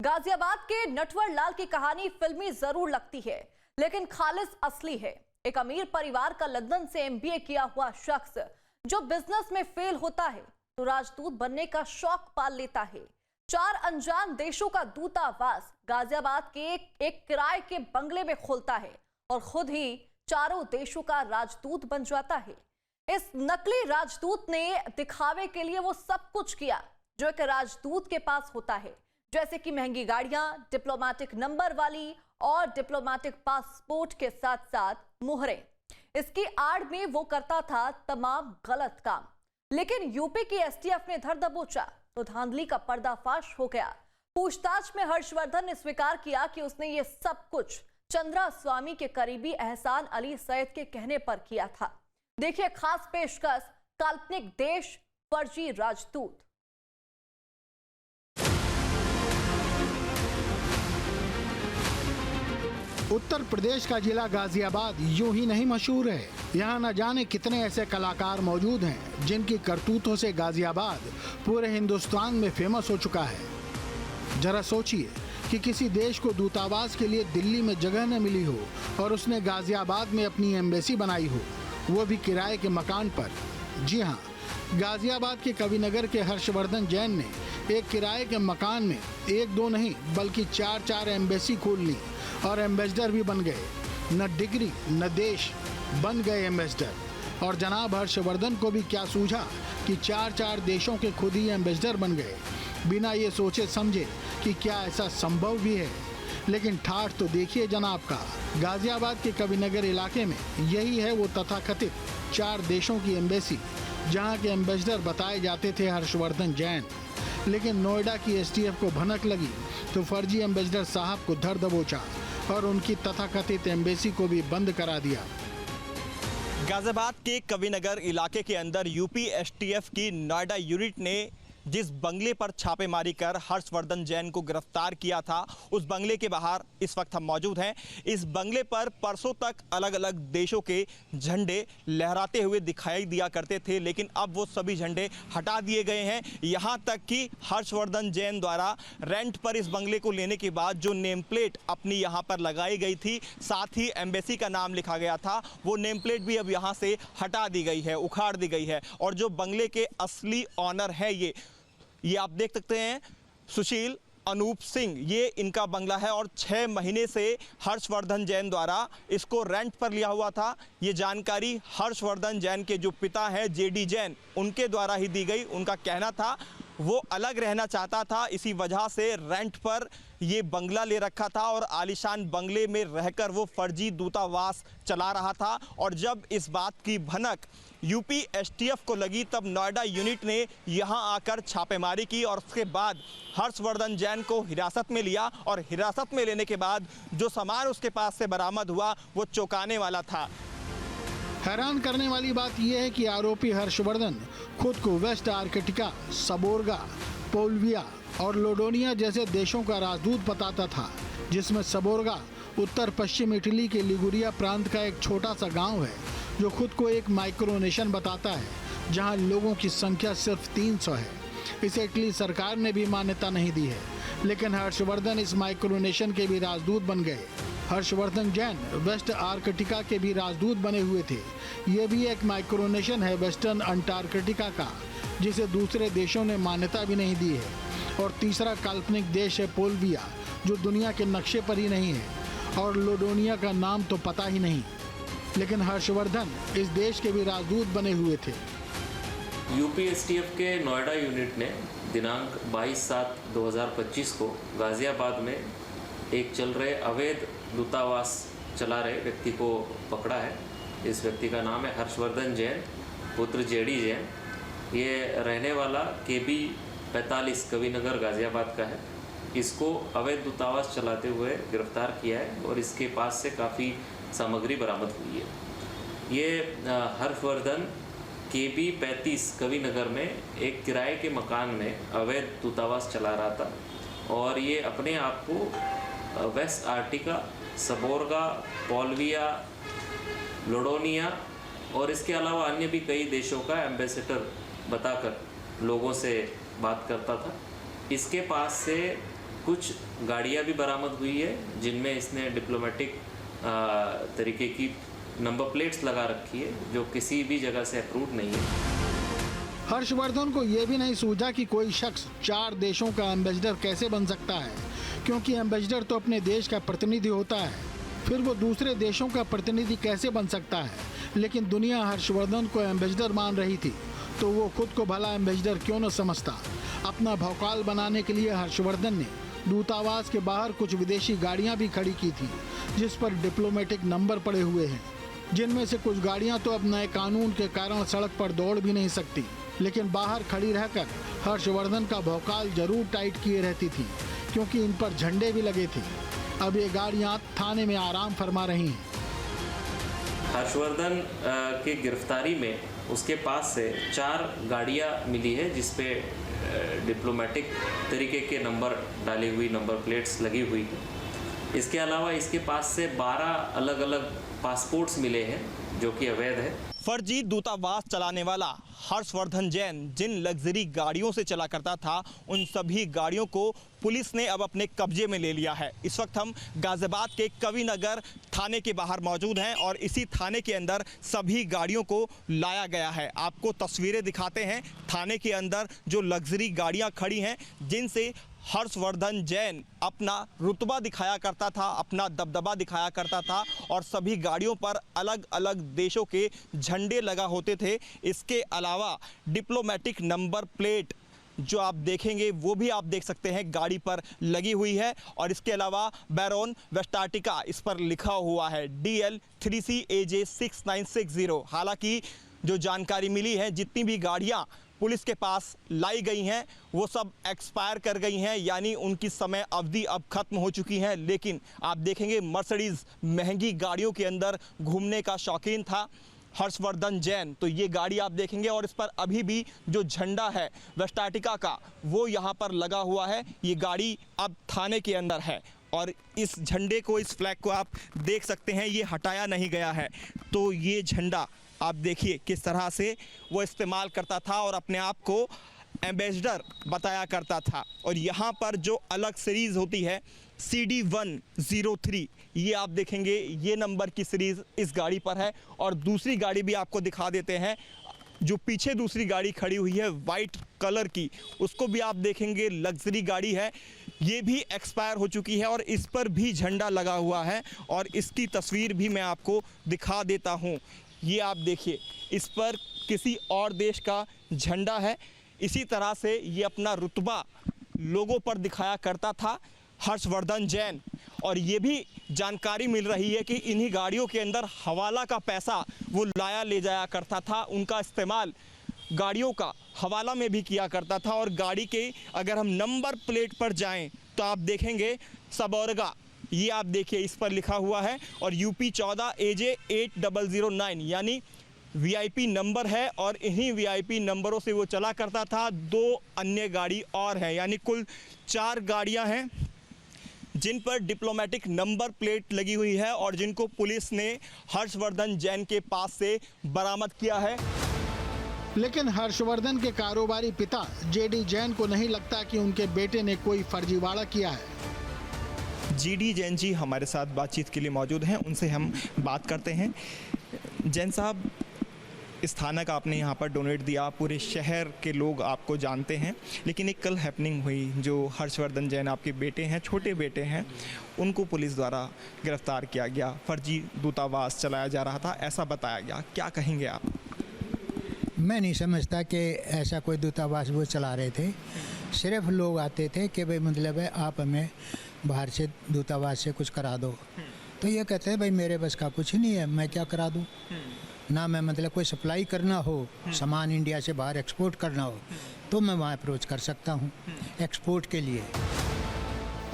गाजियाबाद के नटवर लाल की कहानी फिल्मी जरूर लगती है, लेकिन खालिस असली है। एक अमीर परिवार का लंदन से एमबीए किया हुआ शख्स जो बिजनेस में फेल होता है तो राजदूत बनने का शौक पाल लेता है। 4 अनजान देशों का दूतावास गाजियाबाद के एक किराए के बंगले में खोलता है और खुद ही चारों देशों का राजदूत बन जाता है। इस नकली राजदूत ने दिखावे के लिए वो सब कुछ किया जो एक राजदूत के पास होता है, जैसे कि महंगी गाड़ियां, डिप्लोमेटिक नंबर वाली और डिप्लोमेटिक पासपोर्ट के साथ साथ मुहरें। इसकी आड़ में वो करता था तमाम गलत काम, लेकिन यूपी की एसटीएफ ने धर दबोचा तो धांधली का पर्दाफाश हो गया। पूछताछ में हर्षवर्धन ने स्वीकार किया कि उसने ये सब कुछ चंद्रा स्वामी के करीबी एहसान अली सैयद के कहने पर किया था। देखिए खास पेशकश, काल्पनिक देश, फर्जी राजदूत। उत्तर प्रदेश का जिला गाजियाबाद यूं ही नहीं मशहूर है। यहाँ न जाने कितने ऐसे कलाकार मौजूद हैं जिनकी करतूतों से गाजियाबाद पूरे हिंदुस्तान में फेमस हो चुका है। जरा सोचिए कि किसी देश को दूतावास के लिए दिल्ली में जगह न मिली हो और उसने गाजियाबाद में अपनी एम्बेसी बनाई हो, वो भी किराए के मकान पर। जी हाँ, गाजियाबाद के कविनगर के हर्षवर्धन जैन ने एक किराए के मकान में 1-2 नहीं बल्कि 4 एम्बेसी खोल ली और एम्बेसडर भी बन गए। न डिग्री न देश, बन गए एम्बेसडर। और जनाब हर्षवर्धन को भी क्या सूझा कि 4 देशों के खुद ही एम्बेसडर बन गए, बिना ये सोचे समझे कि क्या ऐसा संभव भी है। लेकिन ठाठ तो देखिए जनाब का, गाजियाबाद के कविनगर इलाके में यही है वो तथाकथित 4 देशों की एम्बेसी, जहाँ के एम्बेसडर बताए जाते थे हर्षवर्धन जैन। लेकिन नोएडा की एसटीएफ को भनक लगी तो फर्जी एम्बेसडर साहब को धर दबोचा और उनकी तथाकथित एम्बेसी को भी बंद करा दिया। गाजियाबाद के कविनगर इलाके के अंदर यूपी एसटीएफ की नोएडा यूनिट ने जिस बंगले पर छापेमारी कर हर्षवर्धन जैन को गिरफ्तार किया था, उस बंगले के बाहर इस वक्त हम मौजूद हैं। इस बंगले पर परसों तक अलग अलग देशों के झंडे लहराते हुए दिखाई दिया करते थे, लेकिन अब वो सभी झंडे हटा दिए गए हैं। यहाँ तक कि हर्षवर्धन जैन द्वारा रेंट पर इस बंगले को लेने के बाद जो नेम प्लेट अपनी यहाँ पर लगाई गई थी, साथ ही एम्बेसी का नाम लिखा गया था, वो नेम प्लेट भी अब यहाँ से हटा दी गई है, उखाड़ दी गई है। और जो बंगले के असली ऑनर है ये आप देख सकते हैं, सुशील अनूप सिंह, ये इनका बंगला है और 6 महीने से हर्षवर्धन जैन द्वारा इसको रेंट पर लिया हुआ था। ये जानकारी हर्षवर्धन जैन के जो पिता हैं जेडी जैन, उनके द्वारा ही दी गई। उनका कहना था वो अलग रहना चाहता था, इसी वजह से रेंट पर ये बंगला ले रखा था और आलीशान बंगले में रहकर वो फर्जी दूतावास चला रहा था। और जब इस बात की भनक यूपी एसटीएफ को लगी तब नोएडा यूनिट ने यहां आकर छापेमारी की और उसके बाद हर्षवर्धन जैन को हिरासत में लिया। और हिरासत में लेने के बाद जो सामान उसके पास से बरामद हुआ वो चौंकाने वाला था। हैरान करने वाली बात यह है कि आरोपी हर्षवर्धन खुद को वेस्ट आर्कटिका, सबोर्गा, पोल्विया और लोडोनिया जैसे देशों का राजदूत बताता था, जिसमें सबोर्गा उत्तर पश्चिम इटली के लिगुरिया प्रांत का एक छोटा सा गांव है जो खुद को एक माइक्रोनेशन बताता है, जहां लोगों की संख्या सिर्फ 300 है। इसे इटली सरकार ने भी मान्यता नहीं दी है, लेकिन हर्षवर्धन इस माइक्रोनेशन के भी राजदूत बन गए। हर्षवर्धन जैन वेस्ट आर्कटिका के भी राजदूत बने हुए थे। ये भी एक माइक्रोनेशन है वेस्टर्न अंटार्कटिका का, जिसे दूसरे देशों ने मान्यता भी नहीं दी है। और तीसरा काल्पनिक देश है पोल्विया, जो दुनिया के नक्शे पर ही नहीं है, और लोडोनिया का नाम तो पता ही नहीं। लेकिन हर्षवर्धन इस देश के भी राजदूत बने हुए थे। यूपी एसटीएफ के नोएडा यूनिट ने दिनांक 22/7/2025 को गाजियाबाद में एक चल रहे अवैध दूतावास चला रहे व्यक्ति को पकड़ा है। इस व्यक्ति का नाम है हर्षवर्धन जैन, पुत्र जेडी जैन। ये रहने वाला KB 45 कविनगर गाजियाबाद का है। इसको अवैध दूतावास चलाते हुए गिरफ्तार किया है और इसके पास से काफ़ी सामग्री बरामद हुई है। ये हर्षवर्धन KB 35 कविनगर में एक किराए के मकान में अवैध दूतावास चला रहा था और ये अपने आप को वेस्ट आर्कटिका, सबोर्गा, पोल्विया, लोडोनिया और इसके अलावा अन्य भी कई देशों का एम्बेसडर बताकर लोगों से बात करता था। इसके पास से कुछ गाड़ियां भी बरामद हुई है जिनमें इसने डिप्लोमेटिक तरीके की नंबर प्लेट्स लगा रखी है जो किसी भी जगह से अप्रूव्ड नहीं है। हर्षवर्धन को यह भी नहीं सूझा कि कोई शख्स 4 देशों का एम्बेसडर कैसे बन सकता है, क्योंकि एम्बेसडर तो अपने देश का प्रतिनिधि होता है, फिर वो दूसरे देशों का प्रतिनिधि कैसे बन सकता है। लेकिन दुनिया हर्षवर्धन को एम्बेसडर मान रही थी, तो वो खुद को भला एम्बेसडर क्यों न समझता। अपना भौकाल बनाने के लिए हर्षवर्धन ने दूतावास के बाहर कुछ विदेशी गाड़ियां भी खड़ी की थी, जिस पर डिप्लोमेटिक नंबर पड़े हुए हैं, जिनमें से कुछ गाड़ियां तो अब नए कानून के कारण सड़क पर दौड़ भी नहीं सकती, लेकिन बाहर खड़ी रहकर हर्षवर्धन का भौकाल जरूर टाइट किए रहती थी, क्योंकि इन पर झंडे भी लगे थे। अब ये गाड़ियां थाने में आराम फरमा रही हैं। हर्षवर्धन की गिरफ्तारी में उसके पास से 4 गाड़ियां मिली है जिसपे डिप्लोमेटिक तरीके के नंबर डाली हुई नंबर प्लेट्स लगी हुई है। इसके अलावा इसके पास से 12 अलग अलग पासपोर्ट्स मिले हैं जो कि अवैध है। फर्जी दूतावास चलाने वाला हर्षवर्धन जैन जिन लग्जरी गाड़ियों से चला करता था, उन सभी गाड़ियों को पुलिस ने अब अपने कब्जे में ले लिया है। इस वक्त हम गाजियाबाद के कविनगर थाने के बाहर मौजूद हैं और इसी थाने के अंदर सभी गाड़ियों को लाया गया है। आपको तस्वीरें दिखाते हैं थाने के अंदर जो लग्जरी गाड़ियां खड़ी हैं, जिनसे हर्षवर्धन जैन अपना रुतबा दिखाया करता था, अपना दबदबा दिखाया करता था और सभी गाड़ियों पर अलग अलग देशों के झंडे लगा होते थे। इसके अलावा डिप्लोमेटिक नंबर प्लेट जो आप देखेंगे वो भी आप देख सकते हैं गाड़ी पर लगी हुई है और इसके अलावा बैरोन वेस्टार्टिका इस पर लिखा हुआ है DL 3CAJ 6960। हालांकि जो जानकारी मिली है, जितनी भी गाड़ियां पुलिस के पास लाई गई हैं वो सब एक्सपायर कर गई हैं, यानी उनकी समय अवधि अब खत्म हो चुकी है। लेकिन आप देखेंगे मर्सिडीज महंगी गाड़ियों के अंदर घूमने का शौकीन था हर्षवर्धन जैन, तो ये गाड़ी आप देखेंगे और इस पर अभी भी जो झंडा है वेस्टार्टिका का वो यहाँ पर लगा हुआ है। ये गाड़ी अब थाने के अंदर है और इस झंडे को, इस फ्लैग को आप देख सकते हैं, ये हटाया नहीं गया है। तो ये झंडा आप देखिए किस तरह से वो इस्तेमाल करता था और अपने आप को एम्बेसडर बताया करता था। और यहाँ पर जो अलग सीरीज़ होती है CD 103, ये आप देखेंगे ये नंबर की सीरीज़ इस गाड़ी पर है। और दूसरी गाड़ी भी आपको दिखा देते हैं, जो पीछे दूसरी गाड़ी खड़ी हुई है वाइट कलर की, उसको भी आप देखेंगे लग्जरी गाड़ी है, ये भी एक्सपायर हो चुकी है और इस पर भी झंडा लगा हुआ है और इसकी तस्वीर भी मैं आपको दिखा देता हूँ। ये आप देखिए, इस पर किसी और देश का झंडा है। इसी तरह से ये अपना रुतबा लोगों पर दिखाया करता था हर्षवर्धन जैन। और ये भी जानकारी मिल रही है कि इन्हीं गाड़ियों के अंदर हवाला का पैसा वो लाया ले जाया करता था, उनका इस्तेमाल गाड़ियों का हवाला में भी किया करता था। और गाड़ी के अगर हम नंबर प्लेट पर जाएं तो आप देखेंगे सबौरगा, ये आप देखिए इस पर लिखा हुआ है और UP 14 AJ 8009 यानी VIP नंबर है और इन्हीं VIP नंबरों से वो चला करता था। 2 अन्य गाड़ी और हैं, यानी कुल 4 गाड़ियां हैं जिन पर डिप्लोमेटिक नंबर प्लेट लगी हुई है और जिनको पुलिस ने हर्षवर्धन जैन के पास से बरामद किया है। लेकिन हर्षवर्धन के कारोबारी पिता JD जैन को नहीं लगता कि उनके बेटे ने कोई फर्जीवाड़ा किया है। GD जैन जी हमारे साथ बातचीत के लिए मौजूद हैं, उनसे हम बात करते हैं। जैन साहब, इस थाना का आपने यहाँ पर डोनेट दिया, पूरे शहर के लोग आपको जानते हैं, लेकिन एक कल हैपनिंग हुई, जो हर्षवर्धन जैन आपके बेटे हैं, छोटे बेटे हैं, उनको पुलिस द्वारा गिरफ्तार किया गया, फर्जी दूतावास चलाया जा रहा था ऐसा बताया गया, क्या कहेंगे आप? मैं नहीं समझता कि ऐसा कोई दूतावास वो चला रहे थे। सिर्फ लोग आते थे कि भाई मतलब है आप हमें बाहर से दूतावास से कुछ करा दो, तो ये कहते हैं भाई मेरे बस का कुछ नहीं है, मैं क्या करा दूँ। ना मैं मतलब कोई सप्लाई करना हो, सामान इंडिया से बाहर एक्सपोर्ट करना हो, तो मैं वहाँ अप्रोच कर सकता हूँ एक्सपोर्ट के लिए।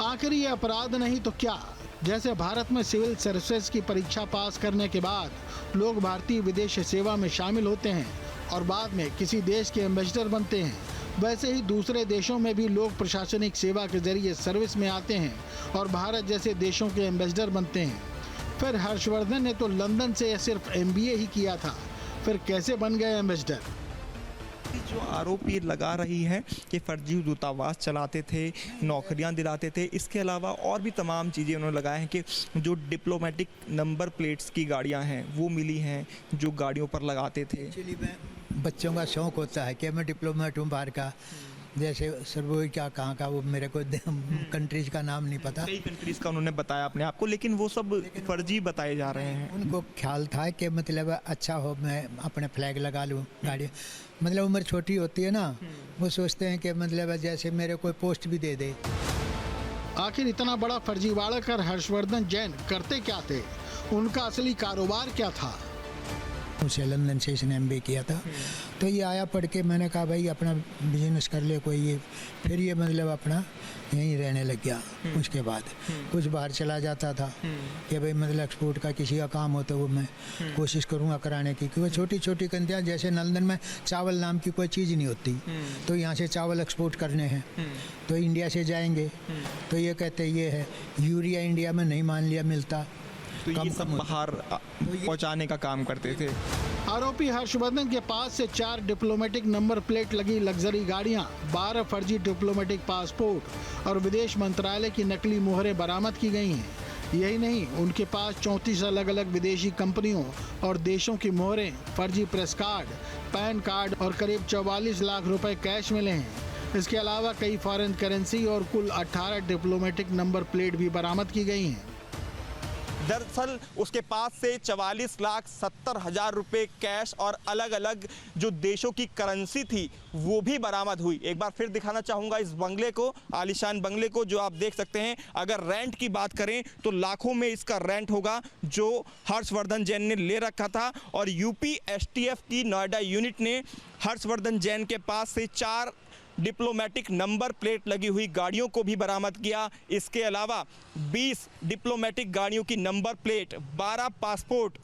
आखिर ये अपराध नहीं तो क्या? जैसे भारत में सिविल सर्विसेज की परीक्षा पास करने के बाद लोग भारतीय विदेश सेवा में शामिल होते हैं और बाद में किसी देश के एम्बेसडर बनते हैं, वैसे ही दूसरे देशों में भी लोग प्रशासनिक सेवा के जरिए सर्विस में आते हैं और भारत जैसे देशों के एम्बेसडर बनते हैं। फिर हर्षवर्धन ने तो लंदन से सिर्फ MBA ही किया था, फिर कैसे बन गए एम्बेसडर? जो आरोप ये लगा रही है कि फर्जी दूतावास चलाते थे, नौकरियां दिलाते थे, इसके अलावा और भी तमाम चीज़ें उन्होंने लगाए हैं कि जो डिप्लोमेटिक नंबर प्लेट्स की गाड़ियां हैं वो मिली हैं जो गाड़ियों पर लगाते थे। एक्चुअली मैं बच्चों का शौक़ होता है कि मैं डिप्लोमेट हूँ बाहर का, जैसे सर्वोई क्या कहाँ का, वो मेरे को कंट्रीज का नाम नहीं पता। कई कंट्रीज़ का उन्होंने बताया अपने आप को, लेकिन वो सब फर्जी बताए जा रहे हैं। उनको ख्याल था कि मतलब अच्छा हो मैं अपने फ्लैग लगा लूँ गाड़ी, मतलब उम्र छोटी होती है ना, वो सोचते हैं कि मतलब जैसे मेरे कोई पोस्ट भी दे दे। आखिर इतना बड़ा फर्जीवाड़ा कर हर्षवर्धन जैन करते क्या थे? उनका असली कारोबार क्या था? उसे लंदन से इसने MBA किया था, तो ये आया पढ़ के, मैंने कहा भाई अपना बिजनेस कर ले कोई, ये फिर ये मतलब अपना यहीं रहने लग गया। उसके बाद कुछ बाहर चला जाता था कि भाई मतलब एक्सपोर्ट का किसी का काम हो तो वो मैं कोशिश करूँगा कराने की, क्योंकि छोटी छोटी कंट्रियाँ जैसे लंदन में चावल नाम की कोई चीज़ नहीं होती, तो यहाँ से चावल एक्सपोर्ट करने हैं तो इंडिया से जाएंगे, तो ये कहते ये है यूरिया इंडिया में नहीं मान लिया मिलता, तो ये सब बाहर पहुंचाने का काम करते थे। आरोपी हर्षवर्धन के पास से 4 डिप्लोमेटिक नंबर प्लेट लगी लग्जरी गाड़ियां, 12 फर्जी डिप्लोमेटिक पासपोर्ट और विदेश मंत्रालय की नकली मोहरें बरामद की गई हैं। यही नहीं, उनके पास 34 अलग अलग विदेशी कंपनियों और देशों की मोहरें, फर्जी प्रेस कार्ड, पैन कार्ड और करीब 44 लाख रुपए कैश मिले हैं। इसके अलावा कई फॉरेन करेंसी और कुल 18 डिप्लोमेटिक नंबर प्लेट भी बरामद की गई हैं। दरअसल उसके पास से 44,70,000 रुपए कैश और अलग अलग जो देशों की करेंसी थी वो भी बरामद हुई। एक बार फिर दिखाना चाहूँगा इस बंगले को, आलीशान बंगले को, जो आप देख सकते हैं। अगर रेंट की बात करें तो लाखों में इसका रेंट होगा जो हर्षवर्धन जैन ने ले रखा था। और यूपी STF की नोएडा यूनिट ने हर्षवर्धन जैन के पास से 4 डिप्लोमेटिक नंबर प्लेट लगी हुई गाड़ियों को भी बरामद किया। इसके अलावा 20 डिप्लोमेटिक गाड़ियों की number plate, 12 passport,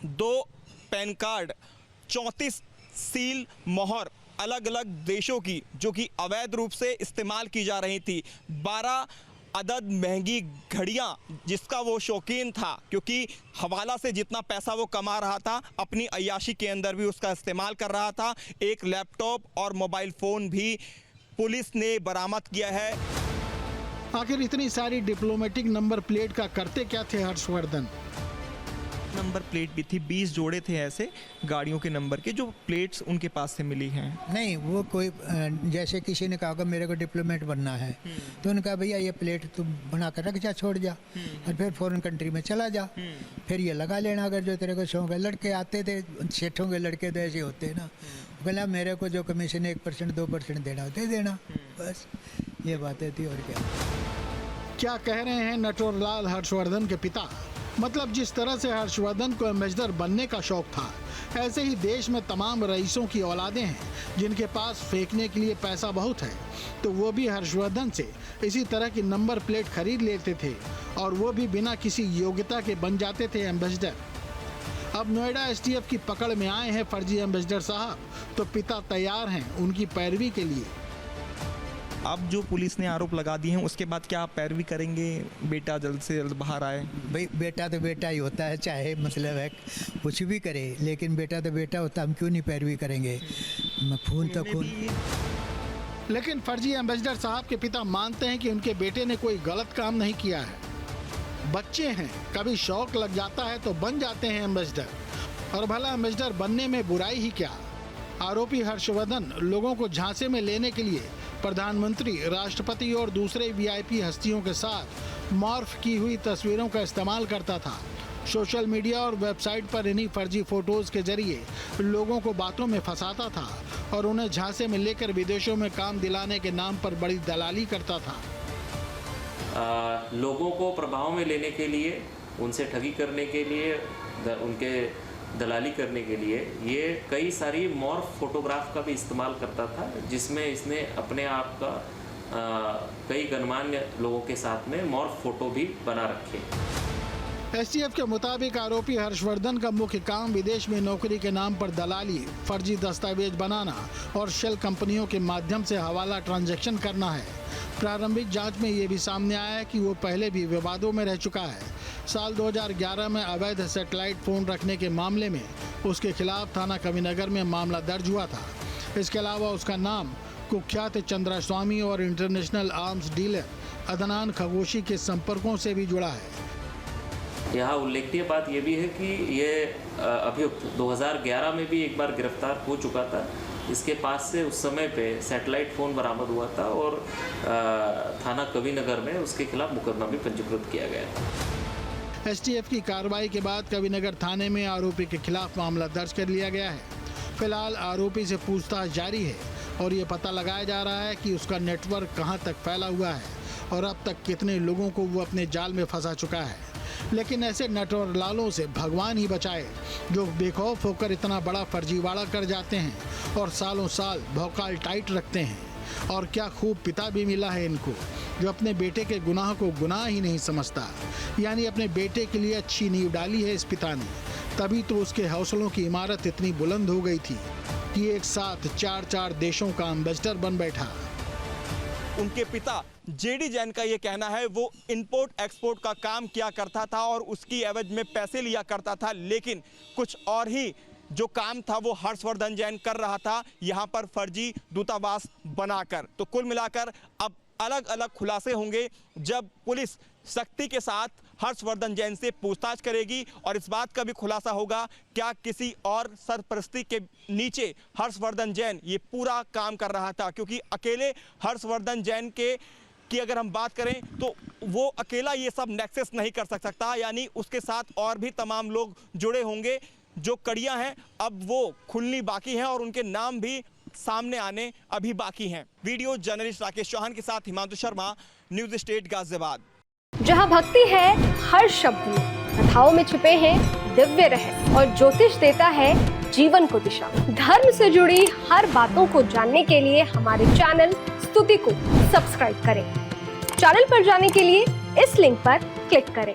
2 pan card, 34 seal मोहर अलग अलग देशों की जो कि अवैध रूप से इस्तेमाल की जा रही थी, 12 अदद महंगी घड़ियां जिसका वो शौकीन था, क्योंकि हवाला से जितना पैसा वो कमा रहा था अपनी अय्याशी के अंदर भी उसका इस्तेमाल कर रहा था। एक लैपटॉप और मोबाइल फ़ोन भी पुलिस ने बरामद किया है। आखिर इतनी सारी डिप्लोमेटिक नंबर प्लेट का करते क्या थे हर्षवर्धन? नंबर प्लेट भी थी, 20 जोड़े थे ऐसे गाड़ियों के नंबर के जो प्लेट्स उनके पास से मिली हैं। नहीं, वो कोई जैसे किसी ने कहा मेरे को डिप्लोमेट बनना है, तो उन्होंने कहा भैया ये प्लेट तुम बना कर रख जा, छोड़ जा और फिर फॉरेन कंट्री में चला जा, फिर ये लगा लेना अगर जो तेरे को शौक है। लड़के आते थे, सेठों के लड़के तो ऐसे होते हैं ना, बोला मेरे को जो कमीशन 1% 2% देना दे देना, बस ये बातें थी। और क्या कह रहे हैं नटवरलाल हर्षवर्धन के पिता? मतलब जिस तरह से हर्षवर्धन को एम्बेसडर बनने का शौक था, ऐसे ही देश में तमाम रईसों की औलादें हैं जिनके पास फेंकने के लिए पैसा बहुत है, तो वो भी हर्षवर्धन से इसी तरह की नंबर प्लेट खरीद लेते थे और वो भी बिना किसी योग्यता के बन जाते थे एम्बेसडर। अब नोएडा STF की पकड़ में आए हैं फर्जी एम्बेसडर साहब, तो पिता तैयार हैं उनकी पैरवी के लिए। अब जो पुलिस ने आरोप लगा दिए हैं उसके बाद क्या आप पैरवी करेंगे, बेटा जल्द से जल्द बाहर आए? भाई बेटा तो बेटा ही होता है, चाहे मतलब है कुछ भी करे, लेकिन बेटा तो बेटा होता, हम क्यों नहीं पैरवी करेंगे, खून तो खून। लेकिन फर्जी एम्बेसडर साहब के पिता मानते हैं कि उनके बेटे ने कोई गलत काम नहीं किया है। बच्चे हैं, कभी शौक लग जाता है तो बन जाते हैं एम्बेसडर, और भला एम्बेसडर बनने में बुराई ही क्या। आरोपी हर्षवर्धन लोगों को झांसे में लेने के लिए प्रधानमंत्री, राष्ट्रपति और दूसरे VIP हस्तियों के साथ मॉर्फ की हुई तस्वीरों का इस्तेमाल करता था। सोशल मीडिया और वेबसाइट पर इन्हीं फर्जी फोटोज के जरिए लोगों को बातों में फंसाता था और उन्हें झांसे में लेकर विदेशों में काम दिलाने के नाम पर बड़ी दलाली करता था। लोगों को प्रभाव में लेने के लिए, उनसे ठगी करने के लिए, उनके दलाली करने के लिए ये कई सारी मॉर्फ फोटोग्राफ का भी इस्तेमाल करता था, जिसमें इसने अपने आप का कई गणमान्य लोगों के साथ में मॉर्फ फोटो भी बना रखे। STF के मुताबिक आरोपी हर्षवर्धन का मुख्य काम विदेश में नौकरी के नाम पर दलाली, फर्जी दस्तावेज बनाना और शेल कंपनियों के माध्यम से हवाला ट्रांजैक्शन करना है। प्रारंभिक जांच में ये भी सामने आया है कि वो पहले भी विवादों में रह चुका है। साल 2011 में अवैध सैटेलाइट फोन रखने के मामले में उसके खिलाफ थाना कविनगर में मामला दर्ज हुआ था। इसके अलावा उसका नाम कुख्यात चंद्रास्वामी और इंटरनेशनल आर्म्स डीलर अदनान खगोशी के संपर्कों से भी जुड़ा है। यहाँ उल्लेखनीय बात यह भी है कि ये अभियुक्त 2011 में भी एक बार गिरफ्तार हो चुका था। इसके पास से उस समय पे सैटेलाइट फ़ोन बरामद हुआ था और थाना कविनगर में उसके खिलाफ मुकदमा भी पंजीकृत किया गया था। एसटीएफ की कार्रवाई के बाद कविनगर थाने में आरोपी के खिलाफ मामला दर्ज कर लिया गया है। फिलहाल आरोपी से पूछताछ जारी है और ये पता लगाया जा रहा है कि उसका नेटवर्क कहां तक फैला हुआ है और अब तक कितने लोगों को वो अपने जाल में फंसा चुका है। लेकिन ऐसे नेटवर्क लालों से भगवान ही बचाए जो बेखौफ होकर इतना बड़ा फर्जीवाड़ा कर जाते हैं और सालों साल भौकाल टाइट रखते हैं। और क्या खूब पिता भी मिला है इनको, जो अपने बेटे के गुनाह को गुनाह ही नहीं समझता। यानी अपने बेटे के लिए अच्छी नींव डाली है इस पिता ने, तभी तो उसके हौसलों की इमारत इतनी बुलंद हो गई थी कि एक साथ 4-4 देशों का एम्बेसडर बन बैठा। उनके पिता जेडी जैन का ये कहना है वो इंपोर्ट एक्सपोर्ट का काम किया करता था और उसकी एवज में पैसे लिया करता था, लेकिन कुछ और ही जो काम था वो हर्षवर्धन जैन कर रहा था यहाँ पर फर्जी दूतावास बनाकर। तो कुल मिलाकर अब अलग अलग खुलासे होंगे जब पुलिस सख्ती के साथ हर्षवर्धन जैन से पूछताछ करेगी और इस बात का भी खुलासा होगा क्या किसी और सरपरस्ती के नीचे हर्षवर्धन जैन ये पूरा काम कर रहा था, क्योंकि अकेले हर्षवर्धन जैन की अगर हम बात करें तो वो अकेला ये सब नेक्सस नहीं कर सकता, यानी उसके साथ और भी तमाम लोग जुड़े होंगे। जो कड़ियां हैं अब वो खुलनी बाकी हैं और उनके नाम भी सामने आने अभी बाकी हैं। वीडियो जर्नलिस्ट राकेश चौहान के साथ हिमांशु शर्मा, न्यूज स्टेट गाजियाबाद। जहां भक्ति है हर शब्द में, कथाओं में छुपे हैं दिव्य रहस्य और ज्योतिष देता है जीवन को दिशा। धर्म से जुड़ी हर बातों को जानने के लिए हमारे चैनल स्तुति को सब्सक्राइब करें। चैनल पर जाने के लिए इस लिंक पर क्लिक करें।